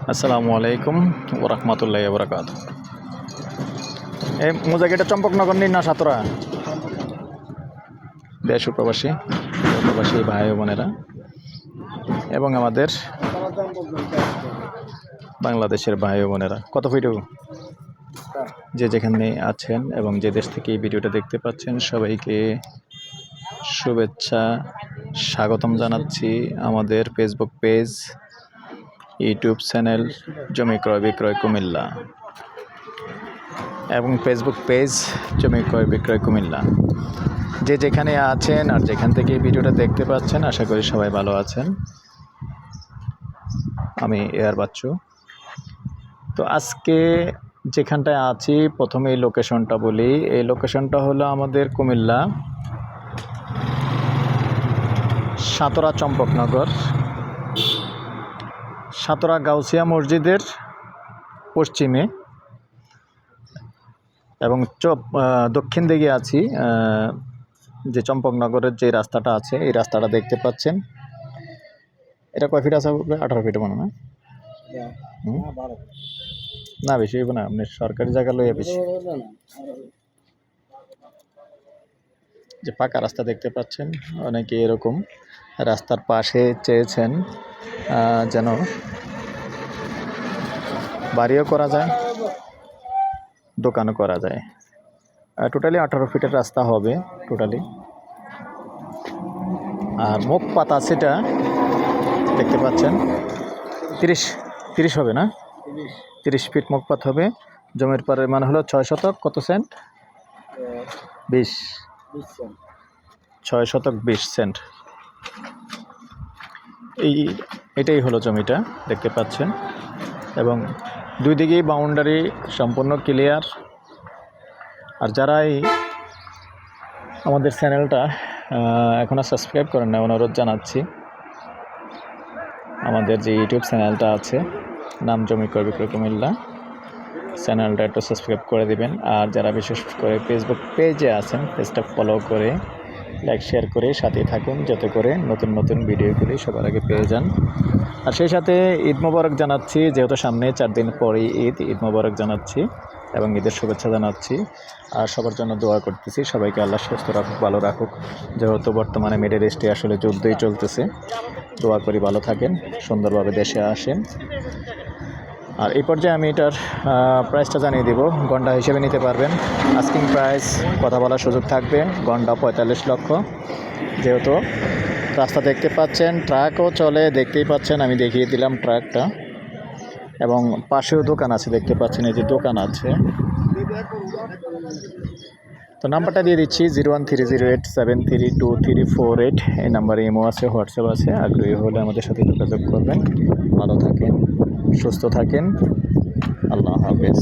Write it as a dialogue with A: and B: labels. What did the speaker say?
A: আসসালামু আলাইকুম ওরহমতুল্লাহি ওবরাকাতুহু। এই মোজাকিটা চম্পকনগর নিন না সাতরা দেশ প্রবাসী প্রবাসী ভাই ও বোনেরা এবং আমাদের বাংলাদেশের ভাই ও বোনেরা কত ভিডিও যে যেখানে আছেন এবং যে দেশ থেকে এই ভিডিওটা দেখতে পাচ্ছেন সবাইকে শুভেচ্ছা স্বাগতম জানাচ্ছি আমাদের ফেসবুক পেজ ইউটিউব চ্যানেল জমি ক্রয় বিক্রয় কুমিল্লা এবং ফেসবুক পেজ জমি ক্রয় বিক্রয় কুমিল্লা। যে যেখানে আছেন আর যেখান থেকে এই ভিডিওটা দেখতে পাচ্ছেন আশা করি সবাই ভালো আছেন। আমি এয়ার বাচ্চু। তো আজকে যেখানটায় আছি প্রথমে এই লোকেশনটা বলি। এই লোকেশনটা হলো আমাদের কুমিল্লা সাতরা চম্পকনগর, সাতরা গাউসিয়া মসজিদের পশ্চিমে এবং দক্ষিণ দিকে আছি। যে চম্পকনগরের যে রাস্তাটা আছে এই রাস্তাটা দেখতে পাচ্ছেন। এটা কয় ফিট আছে? 18 ফিট মনে না, না বেশি হইব না, আপনি সরকারি জায়গা লইয়া বেশি। যে পাকা রাস্তা দেখতে পাচ্ছেন, অনেকে এরকম রাস্তার পাশে চেয়েছেন যেন বাড়িও করা যায় দোকানও করা যায়। টোটালি 18 ফিটের রাস্তা হবে টোটালি। আর মুখ পাতা সেটা দেখতে পাচ্ছেন 30 হবে না, 30 ফিট মুখপাত হবে। জমির পরিমাণ হলো 6 শতক। কত সেন্ট? 20 6 শতক 20 সেন্ট। এটাই হলো জমিটা দেখতে পাচ্ছেন এবং দুই দিকেই বাউন্ডারি সম্পূর্ণ ক্লিয়ার। আর যারাই আমাদের চ্যানেলটা এখনও সাবস্ক্রাইব করেন না অনুরোধ জানাচ্ছি, আমাদের যে ইউটিউব চ্যানেলটা আছে নাম জমি ক্রয় বিক্রয় কুমিল্লা, চ্যানেলটা একটু সাবস্ক্রাইব করে দিবেন। আর যারা বিশেষ করে ফেসবুক পেজে আছেন পেজটা ফলো করে লাইক শেয়ার করে সাথে থাকুন, যাতে করে নতুন নতুন ভিডিওগুলি সবার আগে পেয়ে যান। আর সেই সাথে ঈদ মোবারক জানাচ্ছি, যেহেতু সামনে 4 দিন পরেই ঈদ মোবারক জানাচ্ছি এবং ঈদের শুভেচ্ছা জানাচ্ছি। আর সবার জন্য দোয়া করতেছি, সবাইকে আল্লাহ সুস্থ রাখুক, ভালো রাখুক। যেহেতু বর্তমানে মিডল ইস্টে আসলে যুদ্ধই চলতেছে, দোয়া করি ভালো থাকেন, সুন্দরভাবে দেশে আসেন। আর এই পর্যায়ে আমি এটার প্রাইসটা জানিয়ে দিব। গন্ডা হিসেবে নিতে পারবেন, আস্কিং প্রাইস কথা বলার সুযোগ থাকবে। গন্ডা 45 লক্ষ। যেহেতু রাস্তা দেখতে পাচ্ছেন, ট্রাকও চলে, দেখতেই পাচ্ছেন, আমি দেখিয়ে দিলাম ট্রাকটা। এবং পাশেও দোকান আছে দেখতে পাচ্ছেন, এই যে দোকান আছে। তো নাম্বারটা দিয়ে দিচ্ছি 01308732348। এই নাম্বারে ইমো আছে, হোয়াটসঅ্যাপ আছে। আগ্রহী হলে আমাদের সাথে যোগাযোগ করবেন। ভালো থাকেন, সুস্থ থাকেন, আল্লাহ হাফেজ।